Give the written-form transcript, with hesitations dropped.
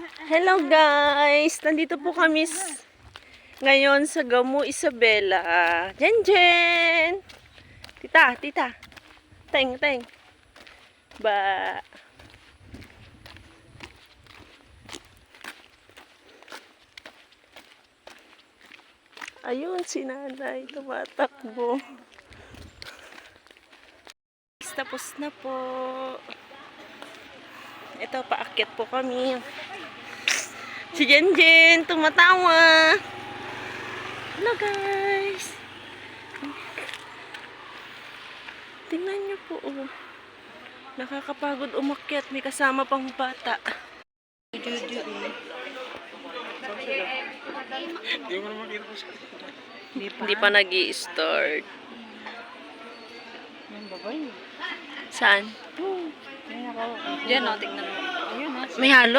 Hello guys! Nandito po kami ngayon sa Gamo Isabela. Jen Jen! Tita! Teng! Ba! Ayun, si nanay tumatakbo. Tapos na po. Ito, paakyat po kami. Si Jen tumatawa. Hello guys. Tingnan niyo po. Oh. Nakakapagod umakyat. May kasama pang bata. Hindi pa nag-i-start. Saan? Diyan, tingnan mo. May halo?